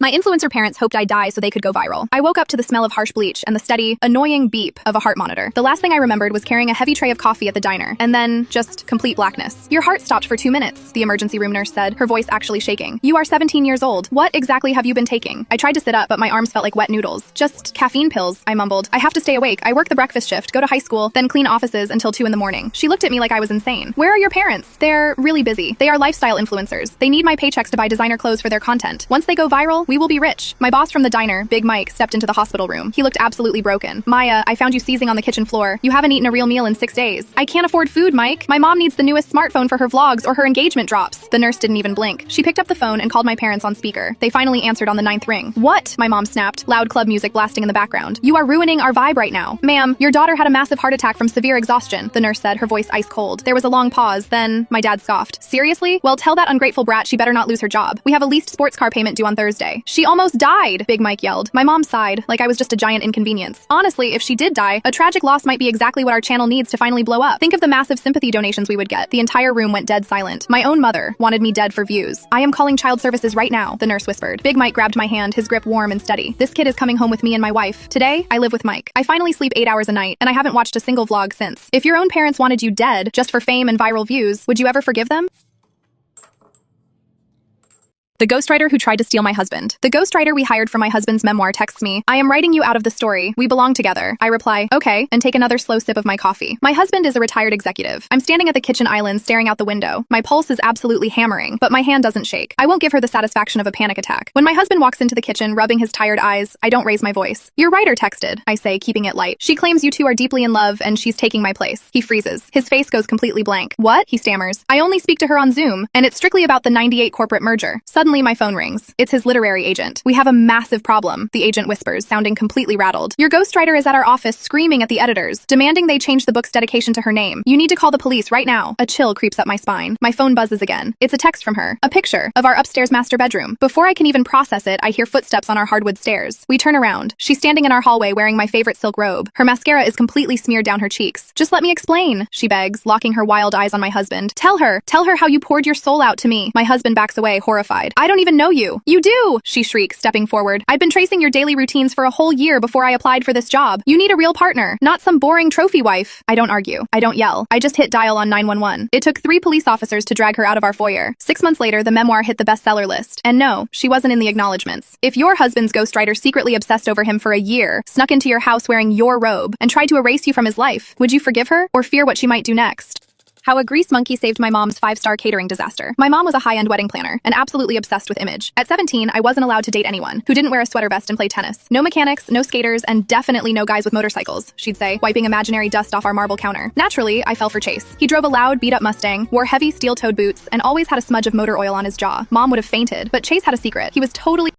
My influencer parents hoped I'd die so they could go viral. I woke up to the smell of harsh bleach and the steady, annoying beep of a heart monitor. The last thing I remembered was carrying a heavy tray of coffee at the diner, and then just complete blackness. Your heart stopped for 2 minutes, the emergency room nurse said, her voice actually shaking. You are 17 years old. What exactly have you been taking? I tried to sit up, but my arms felt like wet noodles. Just caffeine pills, I mumbled. I have to stay awake. I work the breakfast shift, go to high school, then clean offices until 2 in the morning. She looked at me like I was insane. Where are your parents? They're really busy. They are lifestyle influencers. They need my paychecks to buy designer clothes for their content. Once they go viral, we will be rich. My boss from the diner, Big Mike, stepped into the hospital room. He looked absolutely broken. Maya, I found you seizing on the kitchen floor. You haven't eaten a real meal in 6 days. I can't afford food, Mike. My mom needs the newest smartphone for her vlogs or her engagement drops. The nurse didn't even blink. She picked up the phone and called my parents on speaker. They finally answered on the 9th ring. What? My mom snapped, loud club music blasting in the background. You are ruining our vibe right now. Ma'am, your daughter had a massive heart attack from severe exhaustion, the nurse said, her voice ice cold. There was a long pause, then my dad scoffed. Seriously? Well, tell that ungrateful brat she better not lose her job. We have a leased sports car payment due on Thursday. She almost died, Big Mike yelled. My mom sighed, like I was just a giant inconvenience. Honestly, if she did die, a tragic loss might be exactly what our channel needs to finally blow up. Think of the massive sympathy donations we would get. The entire room went dead silent. My own mother wanted me dead for views. I am calling child services right now, the nurse whispered. Big Mike grabbed my hand, his grip warm and steady. This kid is coming home with me and my wife. Today, I live with Mike. I finally sleep 8 hours a night, and I haven't watched a single vlog since. If your own parents wanted you dead just for fame and viral views, would you ever forgive them? The ghostwriter who tried to steal my husband. The ghostwriter we hired for my husband's memoir texts me, I am writing you out of the story. We belong together. I reply, okay, and take another slow sip of my coffee. My husband is a retired executive. I'm standing at the kitchen island staring out the window. My pulse is absolutely hammering, but my hand doesn't shake. I won't give her the satisfaction of a panic attack. When my husband walks into the kitchen, rubbing his tired eyes, I don't raise my voice. Your writer texted, I say, keeping it light. She claims you two are deeply in love and she's taking my place. He freezes. His face goes completely blank. What? He stammers. I only speak to her on Zoom, and it's strictly about the '98 corporate merger. Suddenly my phone rings. It's his literary agent. We have a massive problem, the agent whispers, sounding completely rattled. Your ghostwriter is at our office screaming at the editors, demanding they change the book's dedication to her name. You need to call the police right now. A chill creeps up my spine. My phone buzzes again. It's a text from her. A picture of our upstairs master bedroom. Before I can even process it, I hear footsteps on our hardwood stairs. We turn around. She's standing in our hallway wearing my favorite silk robe. Her mascara is completely smeared down her cheeks. Just let me explain, she begs, locking her wild eyes on my husband. Tell her how you poured your soul out to me. My husband backs away, horrified. I don't even know you. You do, she shrieks, stepping forward. I've been tracing your daily routines for a whole year before I applied for this job. You need a real partner, not some boring trophy wife. I don't argue. I don't yell. I just hit dial on 911. It took 3 police officers to drag her out of our foyer. 6 months later, the memoir hit the bestseller list. And no, she wasn't in the acknowledgments. If your husband's ghostwriter secretly obsessed over him for a year, snuck into your house wearing your robe, and tried to erase you from his life, would you forgive her or fear what she might do next? How a grease monkey saved my mom's 5-star catering disaster. My mom was a high-end wedding planner and absolutely obsessed with image. At 17, I wasn't allowed to date anyone who didn't wear a sweater vest and play tennis. No mechanics, no skaters, and definitely no guys with motorcycles, she'd say, wiping imaginary dust off our marble counter. Naturally, I fell for Chase. He drove a loud, beat-up Mustang, wore heavy steel-toed boots, and always had a smudge of motor oil on his jaw. Mom would have fainted, but Chase had a secret. He was totally